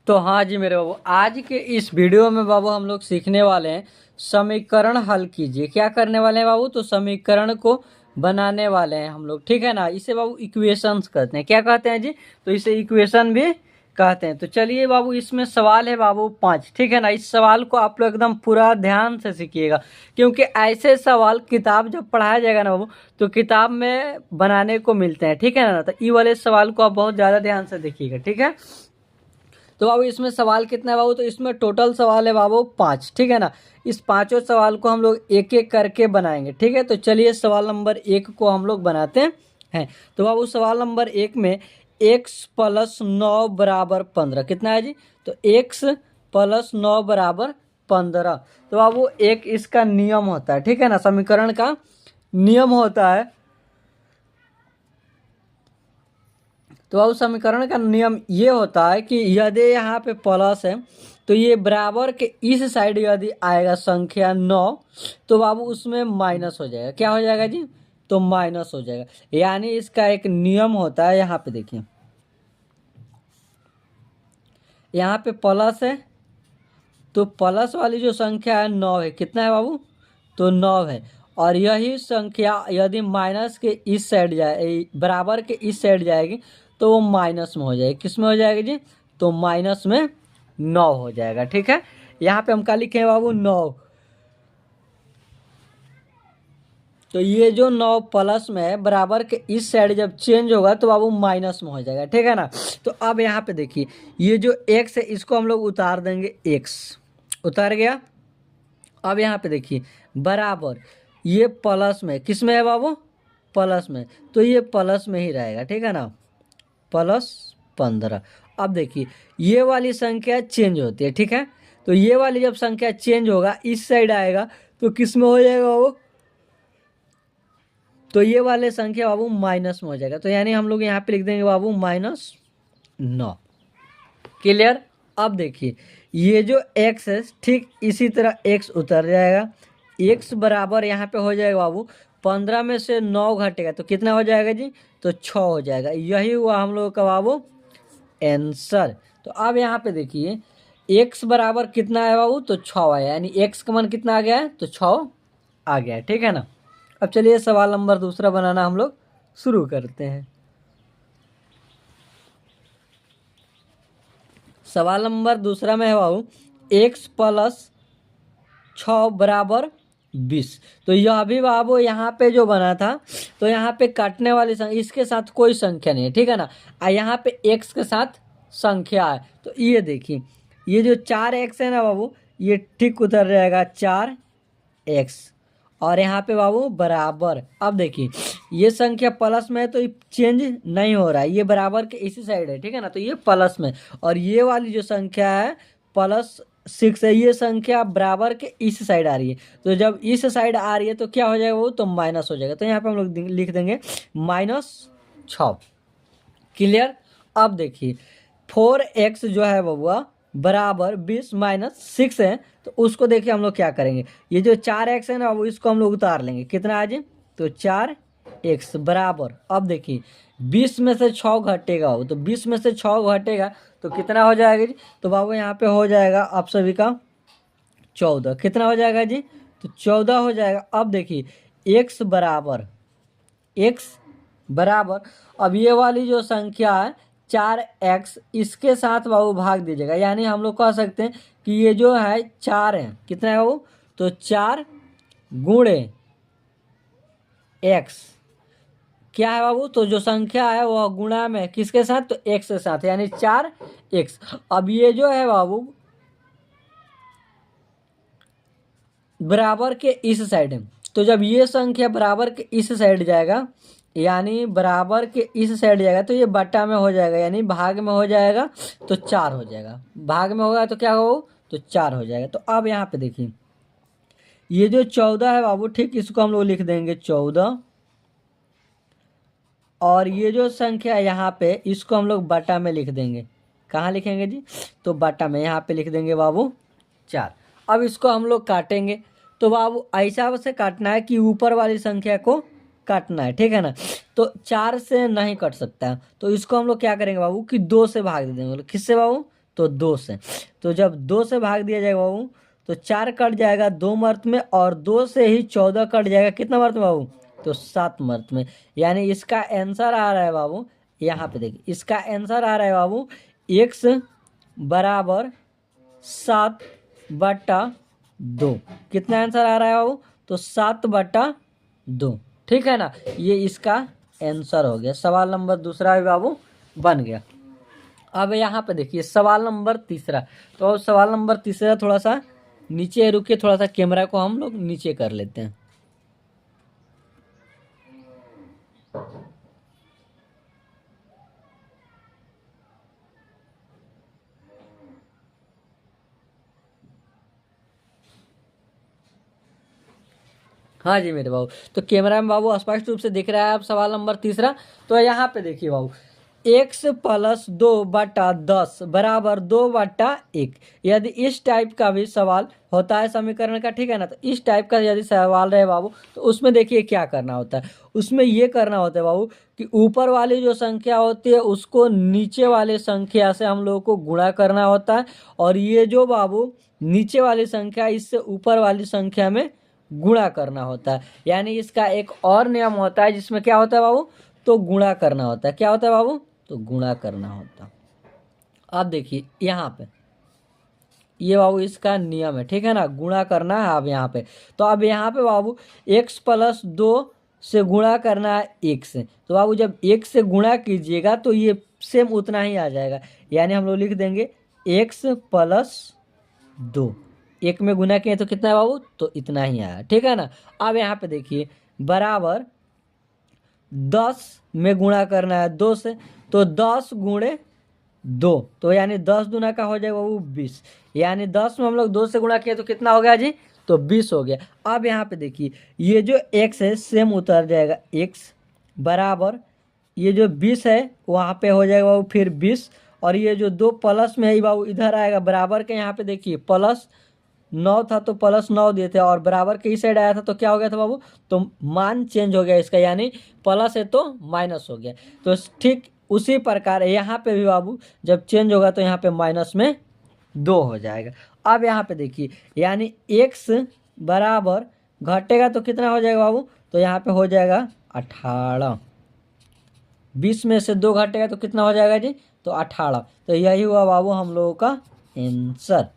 तो हाँ जी मेरे बाबू, आज के इस वीडियो में बाबू हम लोग सीखने वाले हैं समीकरण हल कीजिए। क्या करने वाले हैं बाबू? तो समीकरण को बनाने वाले हैं हम लोग, ठीक है ना। इसे बाबू इक्वेशंस कहते हैं। क्या कहते हैं जी? तो इसे इक्वेशन भी कहते हैं। तो चलिए बाबू, इसमें सवाल है बाबू 5, ठीक है ना। इस सवाल को आप लोग एकदम पूरा ध्यान से सीखिएगा, क्योंकि ऐसे सवाल किताब जब पढ़ाया जाएगा ना बाबू, तो किताब में बनाने को मिलते हैं, ठीक है ना। तो ये वाले सवाल को आप बहुत ज़्यादा ध्यान से देखिएगा, ठीक है। तो बाबू इसमें सवाल कितना है बाबू? तो इसमें टोटल सवाल है बाबू 5, ठीक है ना। इस पांचों सवाल को हम लोग एक एक करके बनाएंगे, ठीक है। तो चलिए सवाल नंबर 1 को हम लोग बनाते हैं। तो बाबू सवाल नंबर 1 में x प्लस 9 बराबर 15 कितना है जी? तो x प्लस 9 बराबर 15। तो बाबू एक इसका नियम होता है, ठीक है ना। समीकरण का नियम होता है। तो बाबू समीकरण का नियम ये होता है कि यदि यहाँ पे प्लस है तो ये बराबर के इस साइड यदि आएगा संख्या 9, तो बाबू उसमें माइनस हो जाएगा। क्या हो जाएगा जी? तो माइनस हो जाएगा। यानी इसका एक नियम होता है। यहाँ पे देखिए, यहाँ पे प्लस है तो प्लस वाली जो संख्या है 9 है। कितना है बाबू? तो 9 है। और यही संख्या यदि माइनस के इस साइड जाए, बराबर के इस साइड जाएगी, तो वो माइनस में हो जाएगी। किस में हो जाएगी जी? तो माइनस में 9 हो जाएगा, ठीक है। यहाँ पे हम क्या लिखे हैं बाबू? 9। तो ये जो 9 प्लस में है, बराबर के इस साइड जब चेंज होगा तो बाबू माइनस में हो जाएगा, ठीक है ना। तो अब यहाँ पे देखिए, ये जो x है इसको हम लोग उतार देंगे, x उतार गया। अब यहाँ पे देखिए, बराबर ये प्लस में, किस में है बाबू? प्लस में। तो ये प्लस में ही रहेगा, ठीक है ना। प्लस 15। अब देखिए, ये वाली संख्या चेंज होती है, ठीक है। तो ये वाली जब संख्या चेंज होगा, इस साइड आएगा, तो किस में हो जाएगा बाबू? तो ये वाले संख्या बाबू माइनस में हो जाएगा। तो यानी हम लोग यहाँ पे लिख देंगे बाबू -9। क्लियर? अब देखिए, ये जो x है, ठीक इसी तरह x उतर जाएगा। x बराबर यहाँ पे हो जाएगा बाबू, 15 में से 9 घटेगा तो कितना हो जाएगा जी? तो 6 हो जाएगा। यही हुआ हम लोग का बाबू आंसर। तो अब यहाँ पे देखिए, x बराबर कितना है बाबू? तो 6 आया। यानी x का मान कितना आ गया है? तो 6 आ गया है, ठीक है ना। अब चलिए सवाल नंबर 2 बनाना हम लोग शुरू करते हैं। सवाल नंबर 2 में है बाबू, x प्लस 6 बराबर 20। तो यह भी बाबू यहाँ पे जो बना था, तो यहाँ पे काटने वाली संख्या, इसके साथ कोई संख्या नहीं है, ठीक है ना। यहाँ पे x के साथ संख्या है। तो ये देखिए, ये जो 4x है ना बाबू, ये ठीक उतर जाएगा 4x। और यहाँ पे बाबू बराबर। अब देखिए, ये संख्या प्लस में है तो ये चेंज नहीं हो रहा है, ये बराबर के इसी साइड है, ठीक है ना। तो ये प्लस में, और ये वाली जो संख्या है +6 है, ये संख्या बराबर के इस साइड आ रही है। तो जब इस साइड आ रही है तो क्या हो जाएगा वो? तो माइनस हो जाएगा। तो यहाँ पे हम लोग लिख देंगे -6। क्लियर? अब देखिए, 4x जो है बबुआ बराबर 20 -6 है। तो उसको देखिए हम लोग क्या करेंगे, ये जो 4x है ना वो इसको हम लोग उतार लेंगे। कितना आ जाए? तो 4x बराबर। अब देखिए, 20 में से 6 घटेगा, तो 20 में से 6 घटेगा तो कितना हो जाएगा जी? तो बाबू यहाँ पे हो जाएगा आप सभी का 14। कितना हो जाएगा जी? तो 14 हो जाएगा। अब देखिए, x बराबर, अब ये वाली जो संख्या है 4x, इसके साथ बाबू भाग दीजिएगा। यानी हम लोग कह सकते हैं कि ये जो है 4 है। कितना है बाबू? तो 4 गुणे x। क्या है बाबू? तो जो संख्या है वह गुणा में किसके साथ? तो x के साथ, यानी 4x। अब ये जो है बाबू बराबर के इस साइड है, तो जब ये संख्या बराबर के इस साइड जाएगा, यानी बराबर के इस साइड जाएगा, तो ये बट्टा में हो जाएगा, यानी भाग में हो जाएगा तो 4 हो जाएगा। भाग में होगा तो क्या हो? तो 4 हो जाएगा। तो अब यहाँ पे देखिए, ये जो 14 है बाबू, ठीक इसको हम लोग लिख देंगे 14। और ये जो संख्या है यहाँ पे, इसको हम लोग बट्टा में लिख देंगे। कहाँ लिखेंगे जी? तो बट्टा में, यहाँ पे लिख देंगे बाबू 4। अब इसको हम लोग काटेंगे। तो बाबू ऐसा से काटना है कि ऊपर वाली संख्या को काटना है, ठीक है ना। तो 4 से नहीं कट सकता है, तो इसको हम लोग क्या करेंगे बाबू कि 2 से भाग दे देंगे। किससे बाबू? तो 2 से। तो जब 2 से भाग दिया जाएगा बाबू तो 4 कट जाएगा 2 मर्त में, और 2 से ही 14 कट जाएगा कितना मर्त में बाबू, तो 7 मर्त में। यानी इसका आंसर आ रहा है बाबू, यहाँ पे देखिए इसका आंसर आ रहा है बाबू x बराबर 7/2। कितना आंसर आ रहा है बाबू, तो 7/2। ठीक है ना, ये इसका आंसर हो गया। सवाल नंबर दूसरा भी बाबू बन गया। अब यहाँ पे देखिए सवाल नंबर तीसरा। तो सवाल नंबर तीसरा थोड़ा सा नीचे रुके, थोड़ा सा कैमरा को हम लोग नीचे कर लेते हैं। हाँ जी मेरे बाबू, तो कैमरा में बाबू स्पष्ट रूप से दिख रहा है आप सवाल नंबर तीसरा। तो यहाँ पे देखिए बाबू x प्लस 2/10 बराबर 2/1। यदि इस टाइप का भी सवाल होता है समीकरण का, ठीक है ना, तो इस टाइप का यदि सवाल रहे बाबू तो उसमें देखिए क्या करना होता है। उसमें ये करना होता है बाबू कि ऊपर वाली जो संख्या होती है उसको नीचे वाले संख्या से हम लोगों को गुणा करना होता है, और ये जो बाबू नीचे वाली संख्या इससे ऊपर वाली संख्या में गुणा करना होता है। यानी इसका एक और नियम होता है जिसमें क्या होता है बाबू, तो गुणा करना होता है। क्या होता है बाबू, तो गुणा करना होता है। अब देखिए यहाँ पे ये बाबू इसका नियम है, ठीक है ना, गुणा करना है अब यहाँ पे। तो अब यहाँ पे बाबू x प्लस 2 से गुणा करना है 1 से। तो बाबू जब 1 से गुणा कीजिएगा तो ये सेम उतना ही आ जाएगा। यानी हम लोग लिख देंगे x प्लस 2। 1 में गुना किए तो कितना है बाबू, तो इतना ही आया, ठीक है ना। अब यहाँ पे देखिए बराबर 10 में गुणा करना है 2 से, तो 10 गुणे 2, तो यानी 10 दूना का हो जाएगा वो 20। यानी 10 में हम लोग 2 से गुणा किए तो कितना हो गया जी, तो 20 हो गया। अब यहाँ पे देखिए ये जो x है सेम उतर जाएगा, x बराबर ये जो 20 है वहाँ पे हो जाएगा बाबू फिर 20, और ये जो 2 प्लस में है बाबू इधर आएगा बराबर के। यहाँ पे देखिए प्लस 9 था तो प्लस 9 दिए थे, और बराबर के इस साइड आया था तो क्या हो गया था बाबू, तो मान चेंज हो गया इसका, यानी प्लस है तो माइनस हो गया। तो ठीक उसी प्रकार यहाँ पे भी बाबू जब चेंज होगा तो यहाँ पे माइनस में 2 हो जाएगा। अब यहाँ पे देखिए यानी x बराबर घटेगा तो कितना हो जाएगा बाबू, तो यहाँ पे हो जाएगा 18। 20 में से 2 घटेगा तो कितना हो जाएगा जी, तो 18। तो यही हुआ बाबू हम लोगों का आंसर।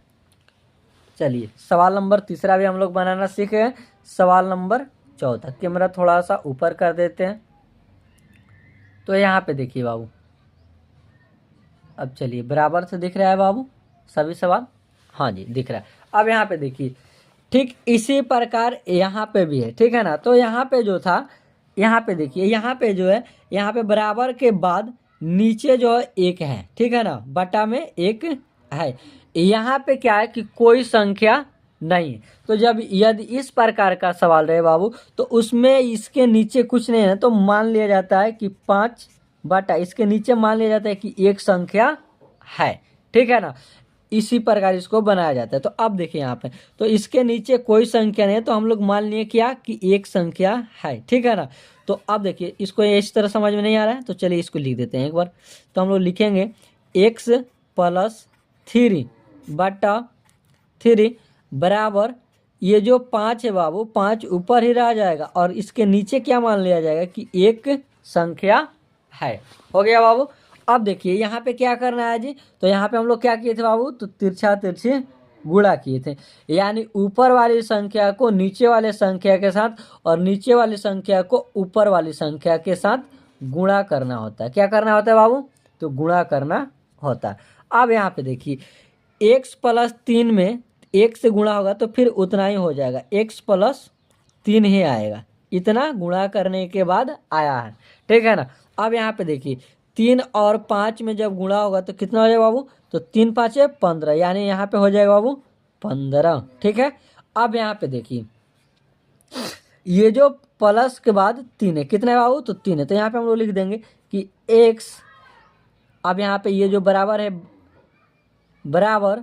चलिए सवाल नंबर तीसरा भी हम लोग बनाना सीख गए। सवाल नंबर चौथा, कैमरा थोड़ा सा ऊपर कर देते हैं। तो यहाँ पे देखिए बाबू, अब चलिए बराबर से दिख रहा है बाबू सभी सवाल, हाँ जी दिख रहा है। अब यहाँ पे देखिए ठीक इसी प्रकार यहाँ पे भी है, ठीक है ना। तो यहाँ पे जो था, यहाँ पे देखिए यहाँ पे जो है, यहाँ पे बराबर के बाद नीचे जो है 1 है, ठीक है ना, बटा में 1 है। यहाँ पे क्या है कि कोई संख्या नहीं है। तो जब यदि इस प्रकार का सवाल रहे बाबू तो उसमें इसके नीचे कुछ नहीं है, तो मान लिया जाता है कि 5 बटा इसके नीचे मान लिया जाता है कि एक संख्या है, ठीक है ना। इसी प्रकार इसको बनाया जाता है। तो अब देखिए यहाँ पे तो इसके नीचे कोई संख्या नहीं है, तो हम लोग मान लिए क्या कि एक संख्या है, ठीक है ना। तो अब देखिए इसको इस तरह समझ में नहीं आ रहा है, तो चलिए इसको लिख देते हैं एक बार। तो हम लोग लिखेंगे x प्लस 3 बटा 3 बराबर ये जो 5 है बाबू 5 ऊपर ही रह जाएगा, और इसके नीचे क्या मान लिया जाएगा कि एक संख्या है। हो गया बाबू। अब देखिए यहाँ पे क्या करना है जी, तो यहाँ पे हम लोग क्या किए थे बाबू, तो तिरछा तिरछी गुणा किए थे। यानी ऊपर वाली संख्या को नीचे वाले संख्या के साथ, और नीचे वाली संख्या को ऊपर वाली संख्या के साथ गुणा करना होता है। क्या करना होता है बाबू, तो गुणा करना होता है। अब यहाँ पे देखिए x प्लस 3 में 1 से गुणा होगा तो फिर उतना ही हो जाएगा, x प्लस 3 ही आएगा, इतना गुणा करने के बाद आया है, ठीक है ना। अब यहाँ पे देखिए 3 और 5 में जब गुणा होगा तो कितना हो जाएगा बाबू, तो 3 5 15, यानी यहाँ पे हो जाएगा बाबू 15, ठीक है। अब यहाँ पे देखिए ये जो प्लस के बाद 3 है, कितना है बाबू, तो 3 है। तो यहाँ पे हम लोग लिख देंगे कि x, अब यहाँ पे ये जो बराबर है बराबर,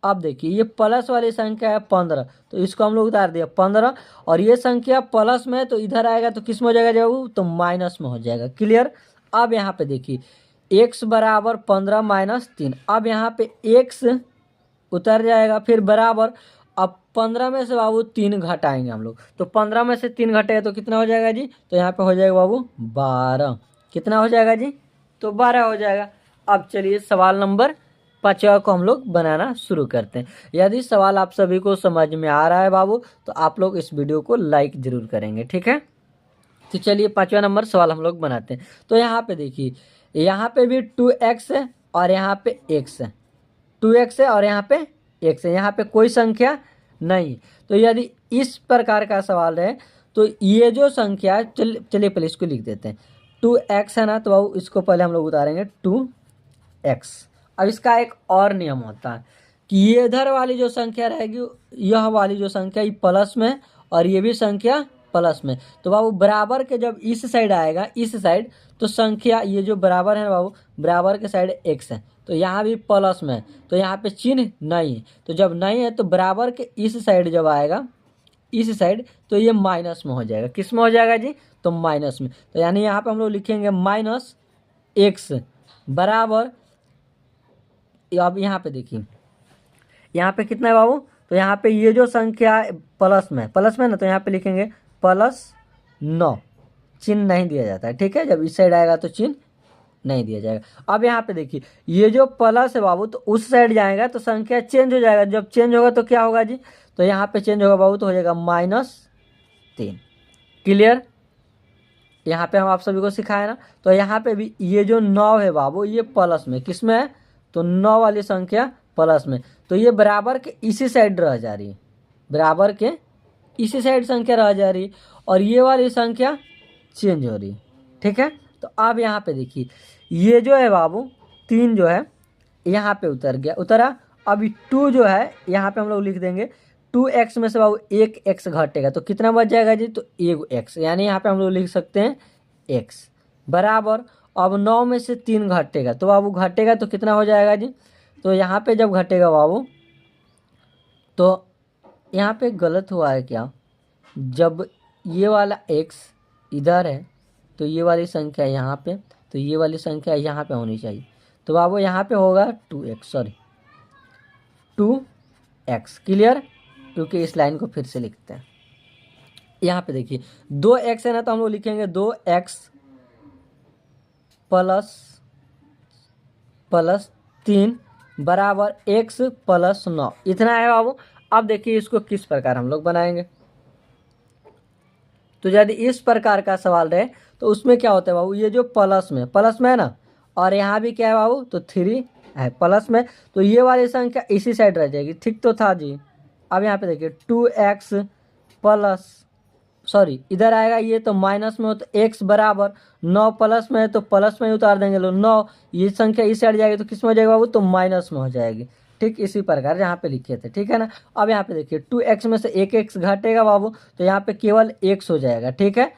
अब देखिए ये प्लस वाली संख्या है 15, तो इसको हम लोग उतार दिया 15, और ये संख्या प्लस में है तो इधर आएगा तो किस में हो जाएगा बाबू, तो माइनस में हो जाएगा। क्लियर। अब यहाँ पे देखिए x बराबर 15 माइनस 3। अब यहाँ पे x उतर जाएगा, फिर बराबर, अब 15 में से बाबू 3 घटाएंगे हम लोग, तो 15 में से 3 घटेगा तो कितना हो जाएगा जी, तो यहाँ पे हो जाएगा बाबू 12। कितना हो जाएगा जी, तो 12 हो जाएगा। अब चलिए सवाल नंबर 5 को हम लोग बनाना शुरू करते हैं। यदि सवाल आप सभी को समझ में आ रहा है बाबू तो आप लोग इस वीडियो को लाइक जरूर करेंगे, ठीक है। तो चलिए 5वां नंबर सवाल हम लोग बनाते हैं। तो यहाँ पे देखिए, यहाँ पे भी 2x है और यहाँ पे x है, 2x है और यहाँ पे x है, यहाँ पे कोई संख्या नहीं। तो यदि इस प्रकार का सवाल है तो ये जो संख्या, चलिए पहले इसको लिख देते हैं। 2x है ना, तो बाबू इसको पहले हम लोग उतारेंगे 2x। अब इसका एक और नियम होता है कि ये इधर वाली जो संख्या रहेगी, यह वाली जो संख्या ये प्लस में और ये भी संख्या प्लस में, तो बाबू बराबर के जब इस साइड आएगा, इस साइड, तो संख्या ये जो बराबर है बाबू, बराबर के साइड x है, तो यहाँ भी प्लस में, तो यहाँ पे चिन्ह नहीं है, तो जब नहीं है तो बराबर के इस साइड जब आएगा, इस साइड, तो ये माइनस में हो जाएगा। किस में हो जाएगा जी, तो माइनस में। तो यानी यहाँ पे हम लोग लिखेंगे माइनस x बराबर, अब यहाँ पे देखिए, यहाँ पे कितना है बाबू, तो यहाँ पे ये जो संख्या प्लस में ना, तो यहाँ पे लिखेंगे +9, चिन्ह नहीं दिया जाता है, ठीक है। जब इस साइड आएगा तो चिन्ह नहीं दिया जाएगा। अब यहाँ पे देखिए, ये जो प्लस है बाबू, तो उस साइड जाएगा तो संख्या चेंज हो जाएगा। जब चेंज होगा तो क्या होगा जी, तो यहाँ पे चेंज होगा बाबू, तो हो जाएगा -3। क्लियर, यहाँ पे हम आप सभी को सिखाए ना। तो यहाँ पे भी ये जो 9 है बाबू, ये प्लस में, किस में है, तो 9 वाली संख्या प्लस में, तो ये बराबर के इसी साइड रह जा रही है, बराबर के इसी साइड संख्या रह जा रही है, और ये वाली संख्या चेंज हो रही है, ठीक है। तो अब यहाँ पे देखिए, ये जो है बाबू 3 जो है यहाँ पे उतरा। अभी 2 जो है यहाँ पे हम लोग लिख देंगे 2x में से बाबू 1 x घटेगा, तो कितना बच जाएगा जी, तो 1 x, यानी यहाँ पे हम लोग लिख सकते हैं x बराबर, अब 9 में से 3 घटेगा, तो बाबू घटेगा तो कितना हो जाएगा जी, तो यहाँ पे जब घटेगा बाबू, तो यहाँ पे गलत हुआ है क्या, जब ये वाला x इधर है तो ये वाली संख्या यहाँ पे, तो ये वाली संख्या यहाँ पे होनी चाहिए, तो बाबू यहाँ पे होगा 2x। क्लियर, क्योंकि इस लाइन को फिर से लिखते हैं। यहाँ पे देखिए 2x है ना, तो हम लोग लिखेंगे 2x प्लस 3 बराबर x प्लस 9, इतना है बाबू। अब देखिए इसको किस प्रकार हम लोग बनाएंगे। तो यदि इस प्रकार का सवाल रहे तो उसमें क्या होता है बाबू, ये जो प्लस में है ना, और यहाँ भी क्या है बाबू, तो 3 है प्लस में, तो ये वाली संख्या इसी साइड रह जाएगी, ठीक तो था जी। अब यहाँ पे देखिए 2x प्लस, सॉरी इधर आएगा ये तो माइनस में हो, तो x बराबर 9 प्लस में है तो प्लस में ही उतार देंगे लो 9, ये संख्या इस साइड जाएगी तो किस में हो जाएगा बाबू, तो माइनस में हो जाएगी। ठीक इसी प्रकार यहाँ पे लिखे थे, ठीक है ना। अब यहाँ पे देखिए 2x में से 1x घटेगा बाबू, तो यहाँ पे केवल x हो जाएगा, ठीक है।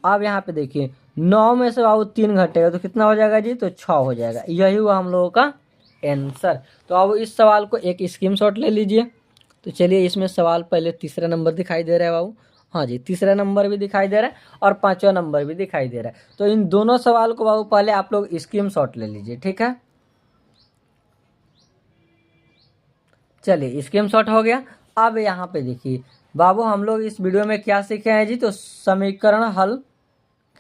अब यहाँ पे देखिए 9 में से बाबू 3 घटेगा तो कितना हो जाएगा जी, तो 6 हो जाएगा। यही हुआ हम लोगों का आंसर। तो अब इस सवाल को एक स्क्रीनशॉट ले लीजिए। तो चलिए इसमें सवाल पहले तीसरा नंबर दिखाई दे रहा है बाबू, हाँ जी तीसरा नंबर भी दिखाई दे रहा है और 5वां नंबर भी दिखाई दे रहा है। तो इन दोनों सवाल को बाबू पहले आप लोग स्क्रीनशॉट ले लीजिए, ठीक है। चलिए स्क्रीनशॉट हो गया। अब यहाँ पे देखिए बाबू हम लोग इस वीडियो में क्या सीखे हैं जी, तो समीकरण हल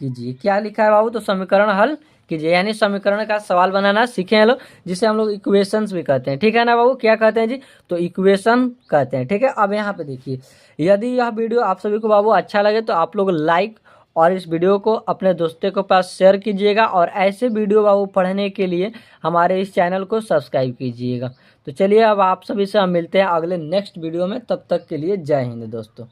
कीजिए। क्या लिखा है बाबू, तो समीकरण हल कीजिए, यानी समीकरण का सवाल बनाना सीखे हैं लोग, जिसे हम लोग इक्वेशंस भी कहते हैं, ठीक है ना बाबू। क्या कहते हैं जी, तो इक्वेशन कहते हैं, ठीक है। अब यहाँ पे देखिए, यदि यह वीडियो आप सभी को बाबू अच्छा लगे तो आप लोग लाइक और इस वीडियो को अपने दोस्तों के पास शेयर कीजिएगा, और ऐसे वीडियो बाबू पढ़ने के लिए हमारे इस चैनल को सब्सक्राइब कीजिएगा। तो चलिए अब आप सभी से हम मिलते हैं अगले नेक्स्ट वीडियो में, तब तक के लिए जय हिंद दोस्तों।